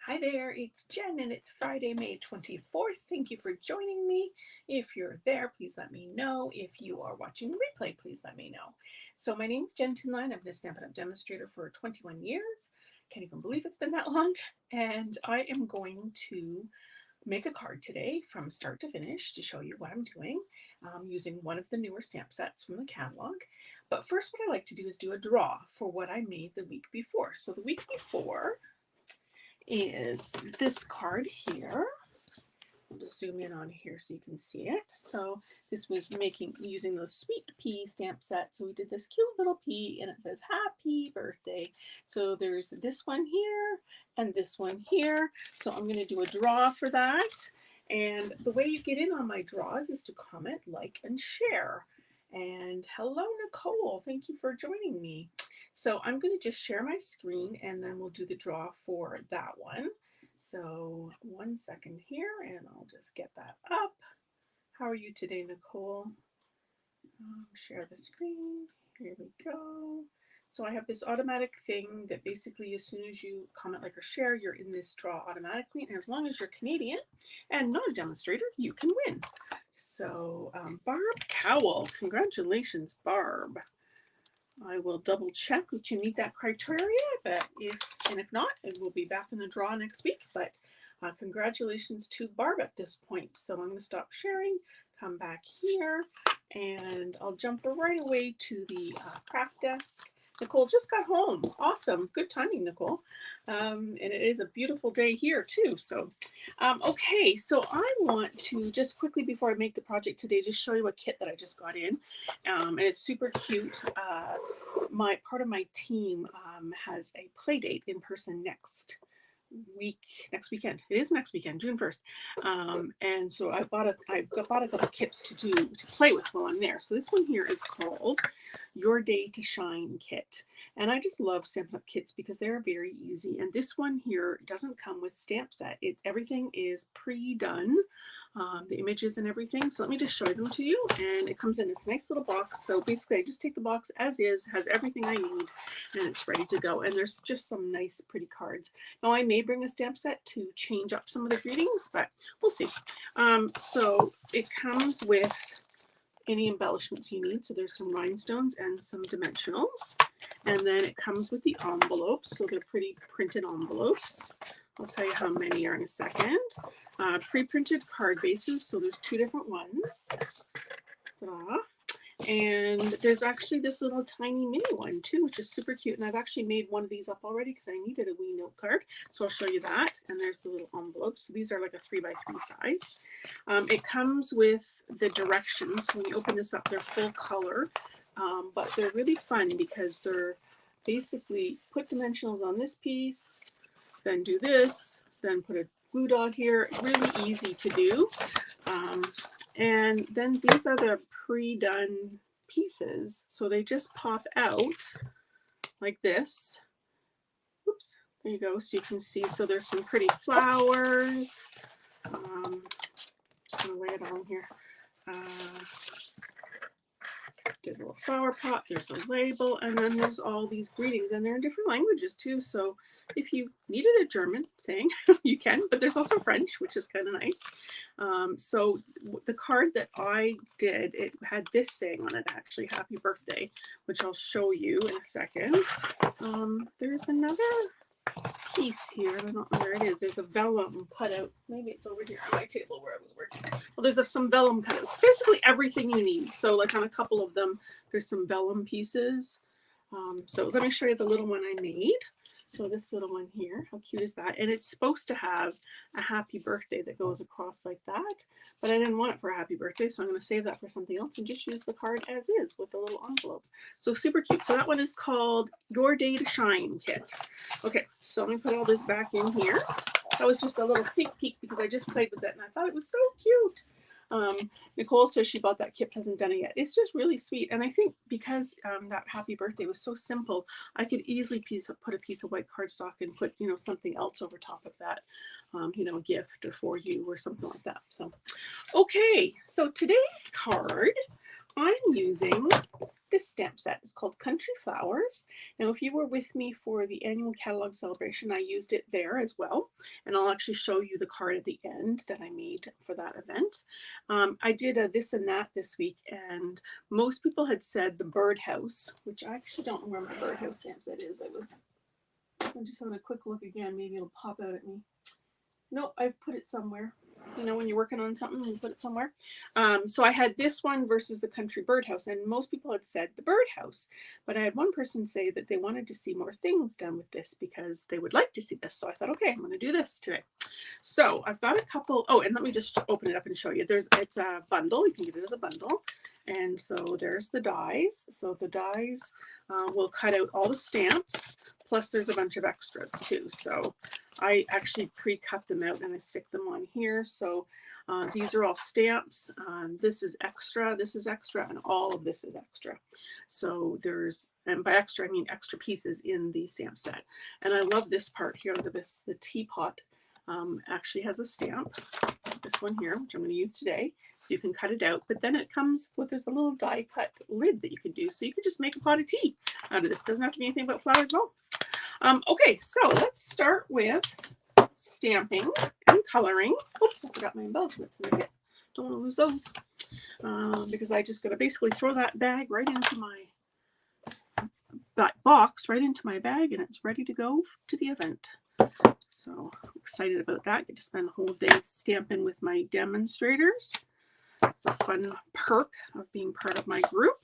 Hi there, it's Jen and it's Friday, May 24th. Thank you for joining me. If you're there, please let me know. If you are watching the replay, please let me know. So my name is Jen Tinline. I've been a Stampin' Up! Demonstrator for 21 years. Can't even believe it's been that long. And I am going to make a card today from start to finish to show you what I'm doing using one of the newer stamp sets from the catalog. But first, what I like to do is do a draw for what I made the week before. So the week before is this card here. I'll just zoom in on here so you can see it. So this was using those sweet pea stamp sets. So we did this cute little pea and it says happy birthday. So there's this one here and this one here. So I'm going to do a draw for that. And the way you get in on my draws is to comment, like, and share. And hello, Nicole. Thank you for joining me. So I'm going to just share my screen and then we'll do the draw for that one. So 1 second here and I'll just get that up. How are you today, Nicole? Share the screen. Here we go. So I have this automatic thing that basically as soon as you comment, like, or share, you're in this draw automatically. And as long as you're Canadian and not a demonstrator, you can win. So Barb Cowell, congratulations, Barb. I will double check that you meet that criteria, but if not, it will be back in the draw next week. But congratulations to Barb at this point. So I'm going to stop sharing, come back here, and I'll jump right away to the craft desk. Nicole just got home. Awesome. Good timing, Nicole. And it is a beautiful day here too. So, okay. So I want to just quickly, before I make the project today, just show you a kit that I just got in. And it's super cute. Part of my team has a play date in person next weekend. It is next weekend, June 1st. And so I bought a couple kits to play with while I'm there. So this one here is called Your Day to Shine Kit. And I just love Stampin' Up! Kits because they're very easy. And this one here doesn't come with stamp set. Everything is pre-done, the images and everything. So let me just show them to you. And it comes in this nice little box. So basically I just take the box as is, has everything I need, and it's ready to go. And there's just some nice pretty cards. Now I may bring a stamp set to change up some of the greetings, but we'll see. So it comes with any embellishments you need. So there's some rhinestones and some dimensionals. And then it comes with the envelopes. So they're pretty printed envelopes. I'll tell you how many are in a second. Pre-printed card bases. So there's 2 different ones. Ta-da. And there's actually this little tiny mini one too, which is super cute. And I've actually made one of these up already because I needed a wee note card. So I'll show you that. And there's the little envelopes. So these are like a 3x3 size. It comes with the directions. So when you open this up, they're full color. But they're really fun because they're basically put dimensionals on this piece, then do this, then put a glue dot here. Really easy to do. And then these are the pre-done pieces. So they just pop out like this. Oops, there you go. So you can see, so there's some pretty flowers. Just gonna lay it on here. There's a little flower pot, there's a label, and then there's all these greetings, and they're in different languages too. So if you needed a German saying, you can, but there's also French, which is kind of nice. So the card that I did, it had this saying on it, actually, happy birthday, which I'll show you in a second. There's another piece here. I don't know where it is. There's a vellum cutout. Maybe it's over here on my table where I was working. Well, there's some vellum cutouts. Basically everything you need. So like on a couple of them, there's some vellum pieces. So let me show you the little one I made. So this little one here, how cute is that? And it's supposed to have a happy birthday that goes across like that, but I didn't want it for a happy birthday, so I'm going to save that for something else and just use the card as is with the little envelope. So super cute. So that one is called Your Day to Shine Kit. Okay, so let me put all this back in here. That was just a little sneak peek because I just played with it and I thought it was so cute. Nicole says she bought that kit, hasn't done it yet. It's just really sweet. And I think because that happy birthday was so simple, I could easily put a piece of white cardstock and put, something else over top of that, a gift or for you or something like that. So, okay. So today's card, I'm using this stamp set. It's called Country Flowers. Now, if you were with me for the annual catalog celebration, I used it there as well. And I'll actually show you the card at the end that I made for that event. I did a this and that this week, and most people had said the birdhouse, which I actually don't know where my birdhouse stamp set is. I'm just having a quick look again. Maybe it'll pop out at me. No, I've put it somewhere. You know, when you're working on something, you put it somewhere. So I had this one versus the country birdhouse, and most people had said the birdhouse. But I had one person say that they wanted to see more things done with this because they would like to see this. So I thought, okay, I'm going to do this today. So I've got a couple. Oh, and let me just open it up and show you. It's a bundle. You can get it as a bundle. And so there's the dies. So the dies will cut out all the stamps. Plus there's a bunch of extras too. So I actually pre-cut them out and I stick them on here. So these are all stamps. This is extra, and all of this is extra. So there's, and by extra, I mean extra pieces in the stamp set. And I love this part here. Look at this, the teapot actually has a stamp, this one here, which I'm going to use today. So you can cut it out, but then it comes with this little die cut lid that you can do. So you could just make a pot of tea out of this. Doesn't have to be anything but flowers at all. Okay, so let's start with stamping and coloring. Oops, I forgot my embellishments in the kit. Don't want to lose those because I just got to basically throw that bag right into that box right into my bag, and it's ready to go to the event. So excited about that. Get to spend a whole day stamping with my demonstrators. It's a fun perk of being part of my group.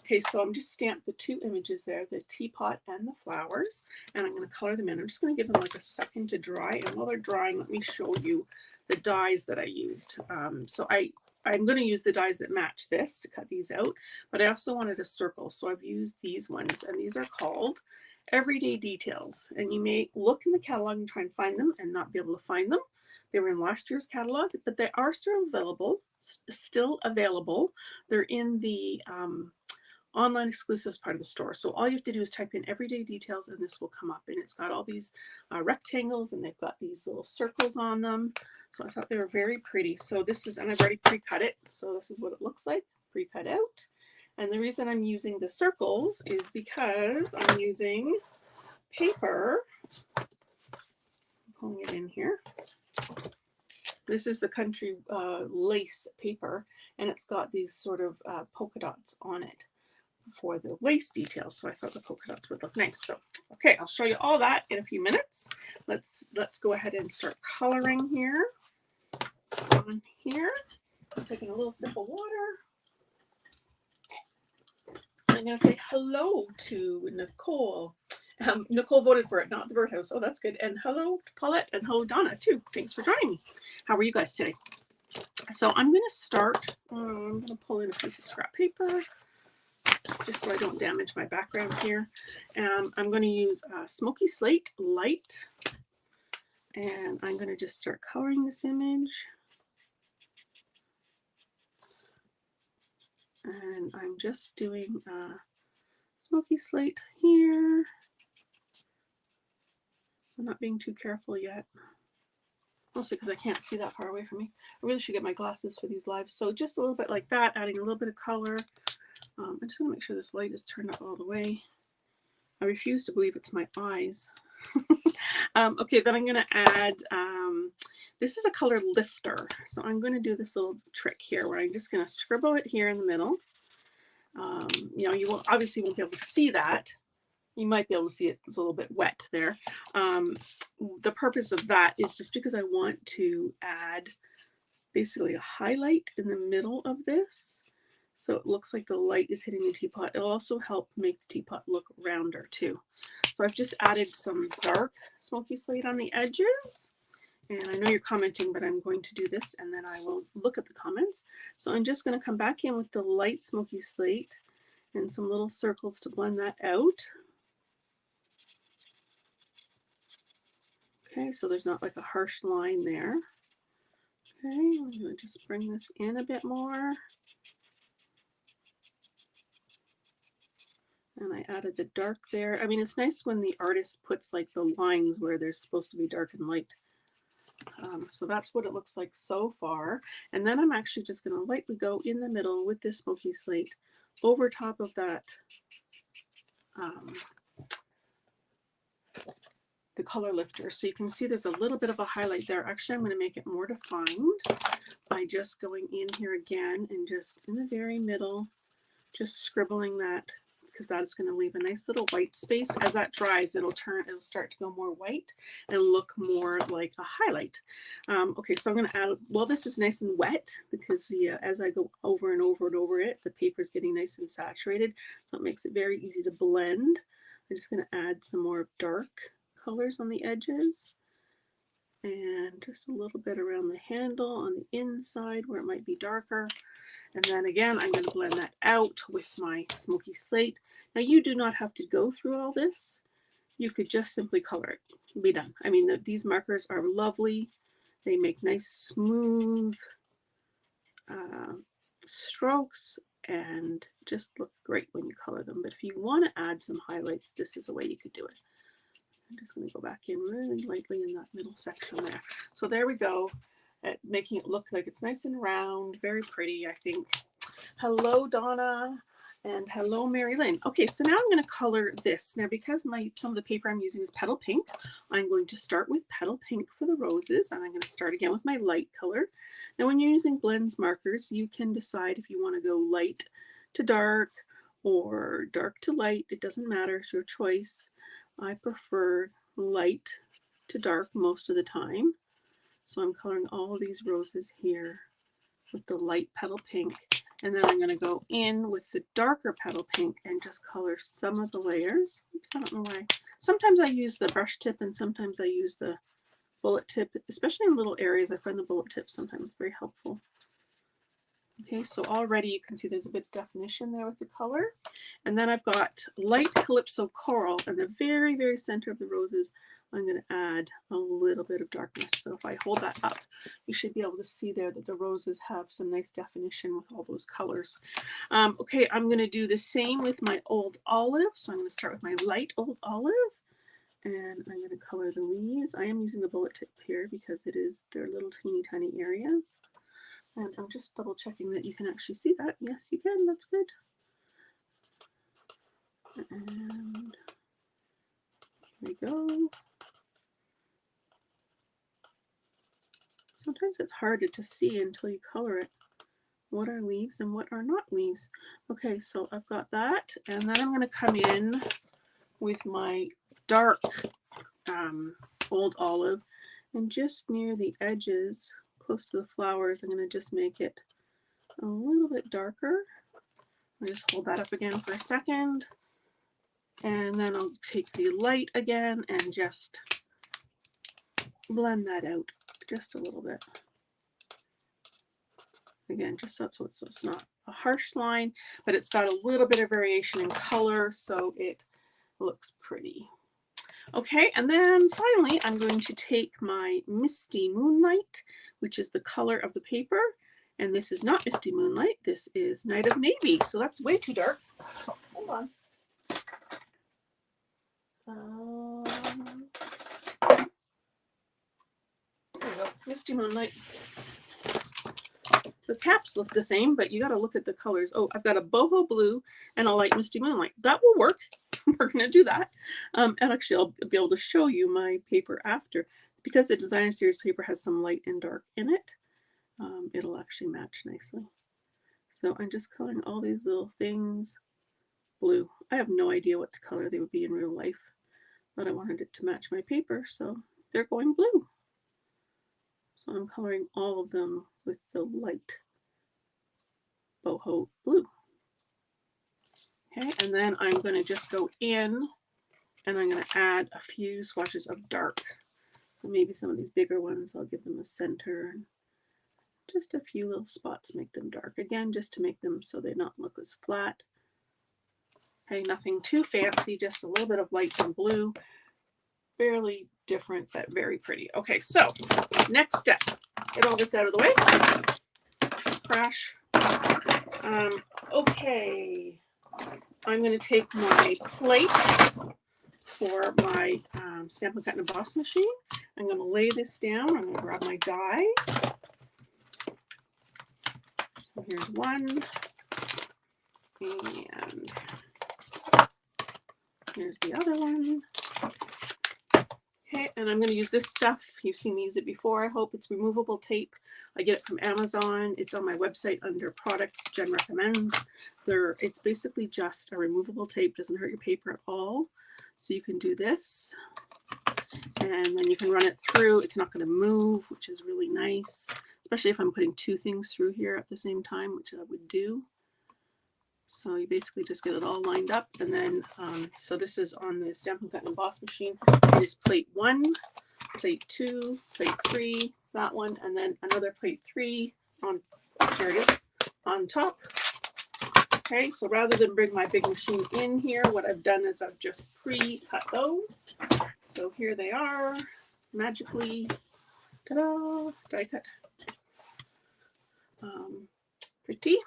Okay, so I'm just stamped the two images there, the teapot and the flowers, and I'm going to color them in. I'm just going to give them like a second to dry, and while they're drying, let me show you the dies that I used. So I'm going to use the dies that match this to cut these out, but I also wanted a circle, so I've used these ones, and these are called Everyday Details, and you may look in the catalog and try and find them and not be able to find them. They were in last year's catalog, but they are still available. They're in the online exclusives part of the store. So all you have to do is type in Everyday Details and this will come up, and it's got all these rectangles and they've got these little circles on them. So I thought they were very pretty. So this is, and I've already pre-cut it. So this is what it looks like, pre-cut out. And the reason I'm using the circles is because I'm using paper. I'm pulling it in here. This is the country lace paper, and it's got these sort of polka dots on it for the lace details. So I thought the polka dots would look nice. So, okay, I'll show you all that in a few minutes. Let's go ahead and start coloring here. On here, I'm taking a little sip of water. I'm going to say hello to Nicole. Nicole voted for it, not the birdhouse. Oh, that's good. And hello to Paulette, and hello Donna too. Thanks for joining me. How are you guys today? So I'm going to start. I'm going to pull in a piece of scrap paper just so I don't damage my background here. I'm going to use Smoky Slate Light, and I'm going to just start coloring this image. And I'm just doing Smoky Slate here. I'm not being too careful yet, mostly because I can't see that far away from me. I really should get my glasses for these lives. So just a little bit like that, adding a little bit of color. I'm just going to make sure this light is turned up all the way. I refuse to believe it's my eyes. Okay, then I'm going to add, this is a color lifter. So I'm going to do this little trick here where I'm just going to scribble it here in the middle. You know, you obviously won't be able to see that. You might be able to see it. It's a little bit wet there. The purpose of that is just because I want to add basically a highlight in the middle of this. So it looks like the light is hitting the teapot. It'll also help make the teapot look rounder too. So I've just added some dark Smoky Slate on the edges. And I know you're commenting, but I'm going to do this and then I will look at the comments. So I'm just going to come back in with the light Smoky Slate and some little circles to blend that out. Okay, so there's not like a harsh line there. Okay, I'm going to just bring this in a bit more. And I added the dark there. I mean, it's nice when the artist puts like the lines where they're supposed to be dark and light. So that's what it looks like so far. And then I'm actually just going to lightly go in the middle with this smoky slate over top of that, the color lifter. So you can see there's a little bit of a highlight there. Actually, I'm going to make it more defined by just going in here again and just in the very middle, just scribbling that, because that's going to leave a nice little white space. As that dries, it'll start to go more white and look more like a highlight. Okay, so I'm going to add, well, this is nice and wet because as I go over and over and over it, the paper is getting nice and saturated, so it makes it very easy to blend. I'm just going to add some more dark colors on the edges and just a little bit around the handle on the inside where it might be darker. And then again, I'm going to blend that out with my smoky slate. Now you do not have to go through all this. You could just simply color it. Be done. I mean, these markers are lovely. They make nice smooth strokes and just look great when you color them. But if you want to add some highlights, this is a way you could do it. I'm just going to go back in really lightly in that middle section there. So there we go, at making it look like it's nice and round, very pretty, I think. Hello, Donna, and hello, Mary Lynn. Okay, so now I'm going to color this. Now, because some of the paper I'm using is petal pink, I'm going to start with petal pink for the roses, and I'm going to start again with my light color. Now, when you're using blends markers, you can decide if you want to go light to dark or dark to light. It doesn't matter, it's your choice. I prefer light to dark most of the time. So I'm coloring all these roses here with the light petal pink. And then I'm going to go in with the darker petal pink and just color some of the layers. Oops, I don't know why. Sometimes I use the brush tip and sometimes I use the bullet tip, especially in little areas. I find the bullet tip sometimes very helpful. Okay, so already you can see there's a bit of definition there with the color. And then I've got light Calypso Coral in the very, very center of the roses. I'm going to add a little bit of darkness. So if I hold that up, you should be able to see there that the roses have some nice definition with all those colors. Okay, I'm going to do the same with my Old Olive. So I'm going to start with my light Old Olive. And I'm going to color the leaves. I am using the bullet tip here because they're little teeny tiny areas. And I'm just double checking that you can actually see that. Yes, you can. That's good. And here we go. Sometimes it's harder to see until you color it. What are leaves and what are not leaves? Okay, so I've got that. And then I'm going to come in with my dark Old Olive. And just near the edges, close to the flowers, I'm going to just make it a little bit darker. I'll just hold that up again for a second. And then I'll take the light again and just blend that out just a little bit. Again, just so it's not a harsh line, but it's got a little bit of variation in color, so it looks pretty. Okay, and then finally, I'm going to take my Misty Moonlight, which is the color of the paper. And this is not Misty Moonlight, this is Night of Navy. So that's way too dark. So, hold on. There we go, Misty Moonlight. The caps look the same, but you got to look at the colors. Oh, I've got a boho blue and a light Misty Moonlight. That will work. We're going to do that. And actually, I'll be able to show you my paper after. Because the Designer Series paper has some light and dark in it, it'll actually match nicely. So I'm just coloring all these little things blue. I have no idea what color they would be in real life, but I wanted it to match my paper, so they're going blue. So I'm coloring all of them with the light boho blue. Okay, and then I'm going to just go in and I'm going to add a few swatches of dark. So maybe some of these bigger ones, I'll give them a center. And just a few little spots, make them dark. Again, just to make them so they don't look as flat. Okay, nothing too fancy, just a little bit of light and blue. Fairly different, but very pretty. Okay, so next step. Get all this out of the way. Crash. Okay. I'm going to take my plates for my Stampin' Cut and Emboss machine. I'm going to lay this down. I'm going to grab my dies. So here's one, and here's the other one. Okay, and I'm going to use this stuff. You've seen me use it before, I hope. It's removable tape. I get it from Amazon. It's on my website under products Jen recommends. It's basically just a removable tape. Doesn't hurt your paper at all. So you can do this, and then you can run it through. It's not going to move, which is really nice, especially if I'm putting two things through here at the same time, which I would do. So you basically just get it all lined up, and then so this is on the Stampin' Cut and Emboss machine. It is plate 1, plate 2, plate 3, that one, and then another plate 3 on, here it is, on top. Okay, so rather than bring my big machine in here, what I've done is I've just pre-cut those. So here they are, magically, ta-da, die cut. Pretty.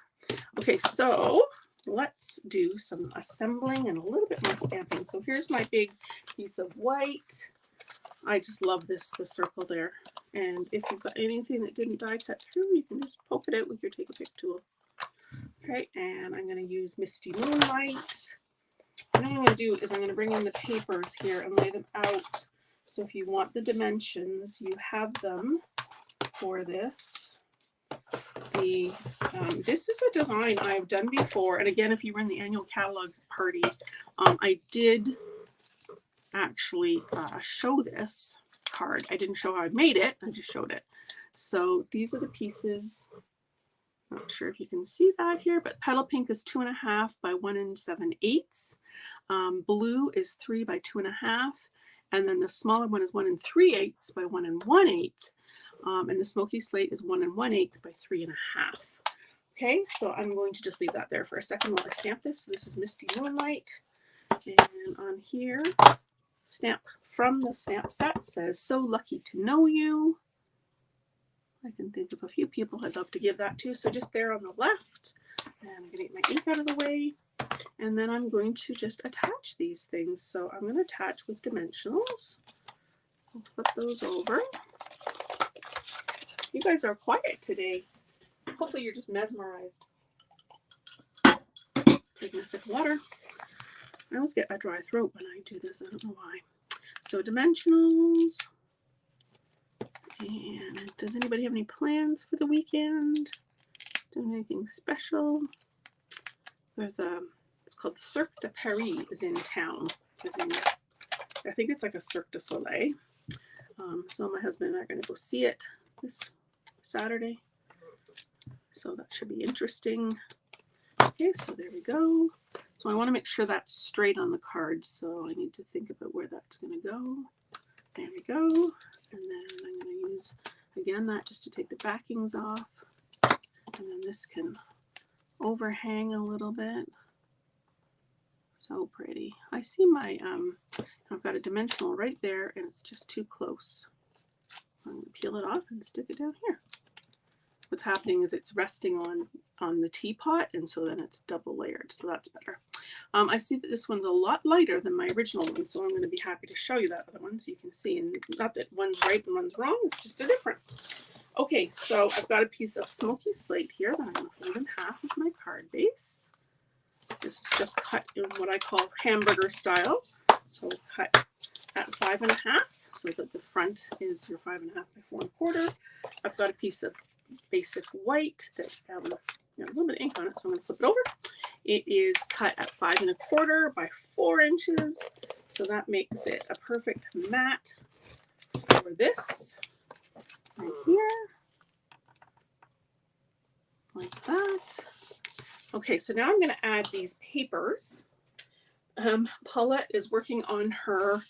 Okay, so let's do some assembling and a little bit more stamping. So here's my big piece of white. I just love this, the circle there. And if you've got anything that didn't die cut through, you can just poke it out with your Take a Pick tool. Okay, and I'm going to use Misty Moonlight. And what I'm going to do is I'm going to bring in the papers here and lay them out. So if you want the dimensions, you have them for this. This is a design I've done before, and again, if you were in the annual catalog party, I did actually show this card. I didn't show how I made it, I just showed it. So these are the pieces. Not sure if you can see that here, but petal pink is 2.5 by 1 7/8. Blue is 3 by 2.5, and then the smaller one is 1 3/8 by 1 1/8. And the smoky slate is 1 1/8 by 3.5. Okay, so I'm going to just leave that there for a second while I stamp this. So this is Misty Moonlight, and on here, stamp from the stamp set says, "So lucky to know you." I can think of a few people I'd love to give that to. So just there on the left, and I'm going to get my ink out of the way, and then I'm going to just attach these things. So I'm going to attach with dimensionals. I'll flip those over. You guys are quiet today. Hopefully you're just mesmerized. Taking a sip of water. I always get a dry throat when I do this. I don't know why. So dimensionals. And does anybody have any plans for the weekend? Doing anything special? There's it's called Cirque de Paris is in town. I think it's like a Cirque du Soleil. So my husband and I are going to go see it this Saturday. So that should be interesting. Okay, so there we go. So I want to make sure that's straight on the card. So I need to think about where that's going to go. There we go. And then I'm going to use, again, that just to take the backings off. And then this can overhang a little bit. So pretty. I see my, I've got a dimensional right there, and it's just too close. I'm going to peel it off and stick it down here. What's happening is it's resting on the teapot, and so then it's double layered, so that's better. I see that this one's a lot lighter than my original one, so I'm going to be happy to show you that other one so you can see. And not that one's right and one's wrong, it's just a different. Okay, so I've got a piece of smoky slate here that I'm going to fold in half with my card base. This is just cut in what I call hamburger style. So cut at 5.5 so that the front is your 5.5 by 4.25. I've got a piece of basic white that a little bit of ink on it, so I'm going to flip it over. It is cut at 5.25 by 4 inches, so that makes it a perfect mat for this right here, like that. Okay, so now I'm going to add these papers. Paulette is working on her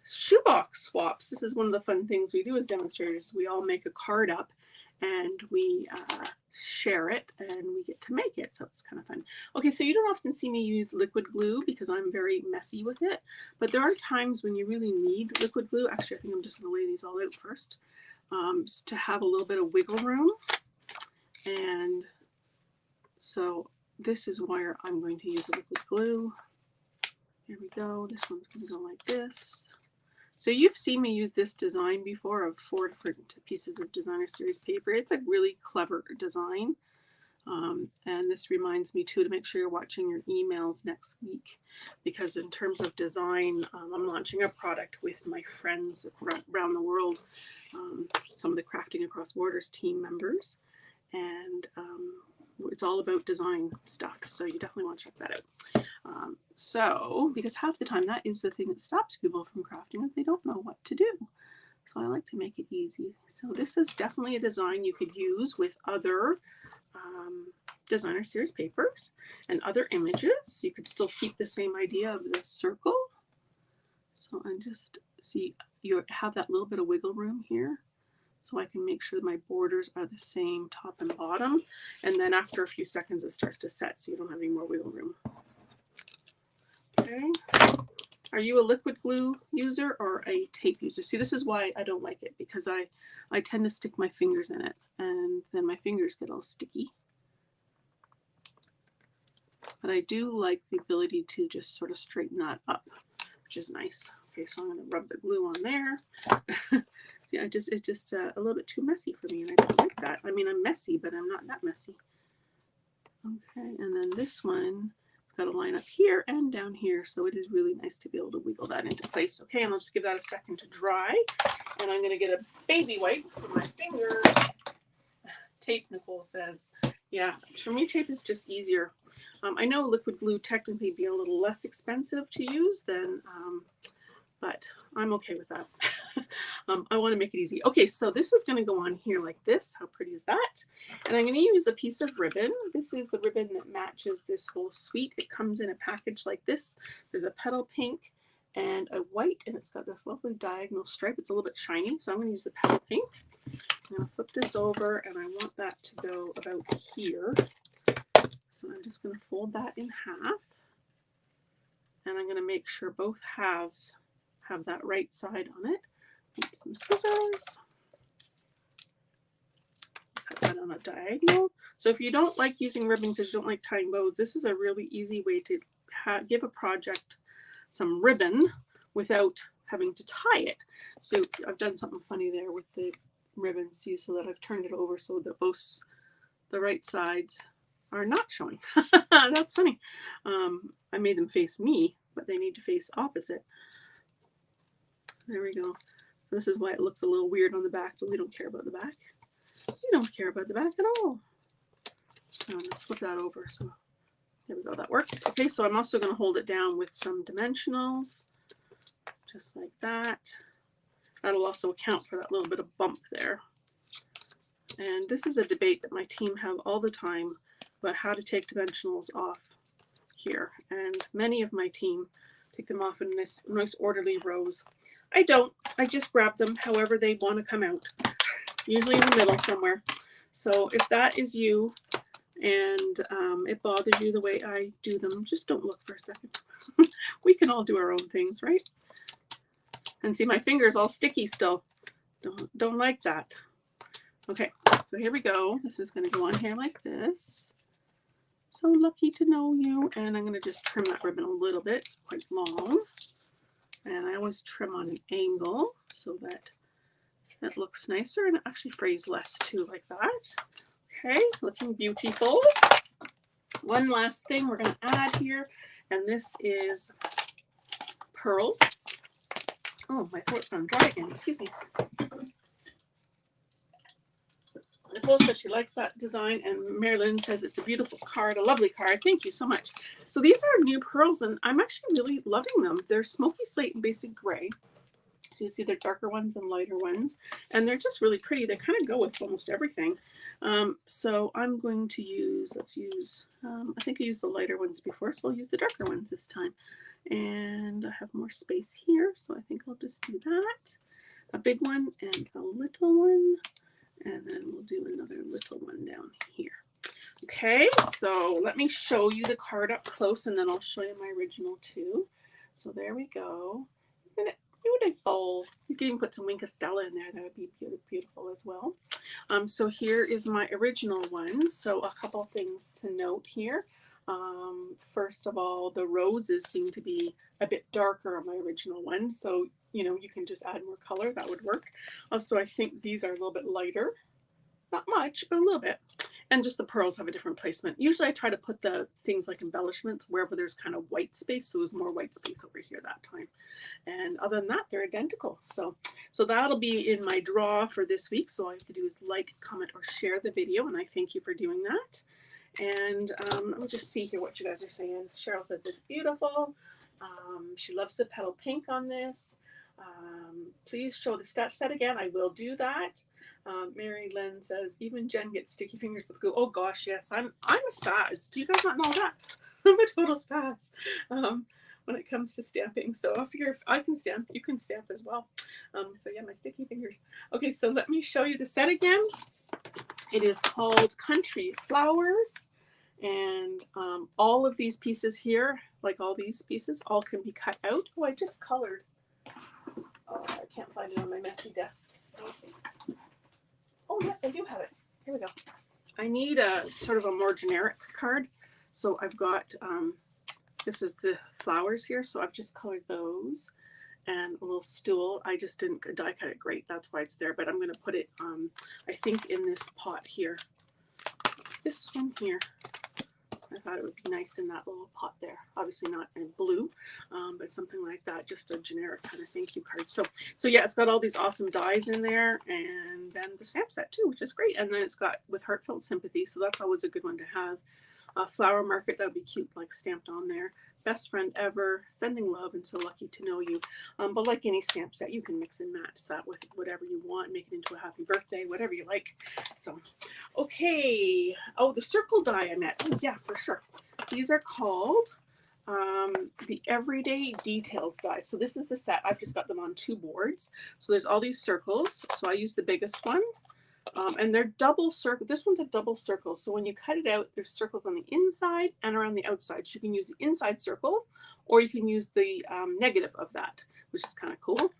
shoebox swaps. This is one of the fun things we do as demonstrators. We all make a card up and we share it and we get to make it, so it's kind of fun. Okay, so you don't often see me use liquid glue because I'm very messy with it, but there are times when you really need liquid glue. Actually, I think I'm just going to lay these all out first, to have a little bit of wiggle room. And so this is where I'm going to use the liquid glue. Here we go. This one's going to go like this. So you've seen me use this design before of 4 different pieces of designer series paper. It's a really clever design. And this reminds me too to make sure you're watching your emails next week, because in terms of design, I'm launching a product with my friends around the world, some of the Crafting Across Borders team members, and it's all about design stuff. So you definitely want to check that out. Because half the time that is the thing that stops people from crafting, is they don't know what to do. So I like to make it easy. So this is definitely a design you could use with other designer series papers and other images. You could still keep the same idea of the circle. So I just see you have that little bit of wiggle room here. So I can make sure my borders are the same top and bottom. And then after a few seconds, it starts to set, so you don't have any more wiggle room. Okay. Are you a liquid glue user or a tape user? See, this is why I don't like it, because I tend to stick my fingers in it, and then my fingers get all sticky. But I do like the ability to just sort of straighten that up, which is nice. Okay, so I'm going to rub the glue on there. Yeah, it's just a little bit too messy for me, and I don't like that. I mean, I'm messy, but I'm not that messy. Okay, and then this one, got to line up here and down here, so it is really nice to be able to wiggle that into place. Okay, and I'll just give that a second to dry, and I'm going to get a baby wipe for my fingers. Tape, Nicole says. Yeah, for me, tape is just easier. I know liquid glue technically be a little less expensive to use than, but I'm okay with that. I want to make it easy. Okay, so this is going to go on here like this. How pretty is that? And I'm going to use a piece of ribbon. This is the ribbon that matches this whole suite. It comes in a package like this. There's a petal pink and a white, and it's got this lovely diagonal stripe. It's a little bit shiny, so I'm going to use the petal pink. I'm going to flip this over, and I want that to go about here. So I'm just going to fold that in half, and I'm going to make sure both halves have that right side on it. Take some scissors, cut that on a diagonal. So if you don't like using ribbon because you don't like tying bows, this is a really easy way to give a project some ribbon without having to tie it. So I've done something funny there with the ribbon, see, so that I've turned it over so that both the right sides are not showing. That's funny. I made them face me, but they need to face opposite. There we go. This is why it looks a little weird on the back, but we don't care about the back. We don't care about the back at all. I'm going to flip that over. So there we go. That works. Okay, so I'm also going to hold it down with some dimensionals, just like that. That'll also account for that little bit of bump there. And this is a debate that my team have all the time about how to take dimensionals off here. And many of my team take them off in nice orderly rows. I don't. I just grab them however they want to come out, usually in the middle somewhere. So if that is you and it bothers you the way I do them, just don't look for a second. We can all do our own things, right? And see, my finger's all sticky still. Don't like that. Okay, so here we go. This is going to go on here like this. So lucky to know you. And I'm going to just trim that ribbon a little bit. It's quite long. And I always trim on an angle so that it looks nicer, and it actually frays less too, like that. Okay, looking beautiful. One last thing we're going to add here, and this is pearls. Oh, my throat's gone dry again. Excuse me. Nicole says she likes that design, and Marilyn says it's a beautiful card, a lovely card. Thank you so much. So these are new pearls, and I'm actually really loving them. They're smoky slate and basic gray. So you see they're darker ones and lighter ones, and they're just really pretty. They kind of go with almost everything. So I'm going to use, let's use, I think I used the lighter ones before, so I'll use the darker ones this time. And I have more space here, so I think I'll just do that. A big one and a little one. And then we'll do another little one down here. Okay, so let me show you the card up close, and then I'll show you my original too. So there we go. Isn't it beautiful? You can even put some Wink of Stella in there. That would be beautiful as well. So here is my original one. So a couple things to note here. First of all, the roses seem to be a bit darker on my original one, so you can just add more color. That would work. Also, I think these are a little bit lighter. Not much, but a little bit. And just the pearls have a different placement. Usually I try to put the things like embellishments wherever there's kind of white space. So there's more white space over here that time. And other than that, they're identical. So that'll be in my draw for this week. So all I have to do is like, comment, or share the video. And I thank you for doing that. And let me just see here what you guys are saying. Cheryl says it's beautiful. She loves the petal pink on this. Please show the stat set again. I will do that. Mary Lynn says, even Jen gets sticky fingers with glue. Oh gosh, yes, I'm a spaz. Do you guys not know that? I'm a total spaz when it comes to stamping. So if I can stamp, you can stamp as well. So yeah, my sticky fingers. Okay, so let me show you the set again. It is called Country Flowers, and all of these pieces here, like all these pieces, all can be cut out. Oh, I just colored. Oh, I can't find it on my messy desk. Let me see. Oh yes, I do have it. Here we go. I need a sort of a more generic card. So I've got, this is the flowers here. So I've just colored those and a little stool. I just didn't die cut it great. That's why it's there. But I'm going to put it, I think, in this pot here. This one here. I thought it would be nice in that little pot there. Obviously not in blue, but something like that, just a generic kind of thank you card. So yeah, it's got all these awesome dies in there, and then the stamp set too, which is great. And then it's got with heartfelt sympathy, so that's always a good one to have. Flower market, that would be cute, like stamped on there. Best friend ever, sending love, and so lucky to know you. But like any stamp set, you can mix and match that with whatever you want, make it into a happy birthday, whatever you like. So, okay. Oh, the circle die I met. Oh yeah, for sure. These are called the Everyday Details die. So this is the set. I've just got them on 2 boards. So there's all these circles. So I use the biggest one. And they're double circle. This one's a double circle. So when you cut it out, there's circles on the inside and around the outside. So you can use the inside circle, or you can use the negative of that, which is kind of cool.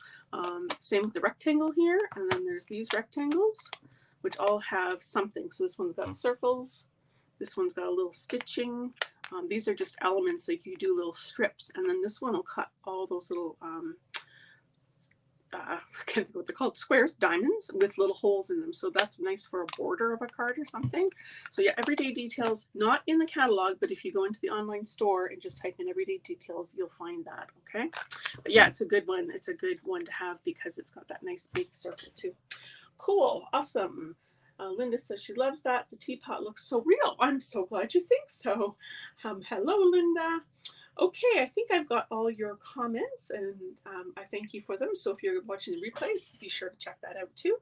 Same with the rectangle here. And then there's these rectangles, which all have something. So this one's got circles. This one's got a little stitching. These are just elements, like you do little strips. And then this one will cut all those little I can't think what they're called, squares, diamonds with little holes in them. So that's nice for a border of a card or something. So yeah, Everyday Details, not in the catalog, but if you go into the online store and just type in Everyday Details, you'll find that, okay? But yeah, it's a good one. It's a good one to have because it's got that nice big circle too. Cool, awesome. Linda says she loves that. The teapot looks so real. I'm so glad you think so. Hello, Linda. Okay, I think I've got all your comments, and I thank you for them. So if you're watching the replay, be sure to check that out too.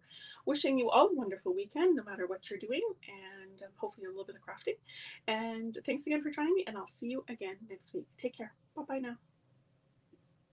Wishing you all a wonderful weekend, no matter what you're doing, and hopefully a little bit of crafting. And thanks again for joining me, and I'll see you again next week. Take care. Bye-bye now.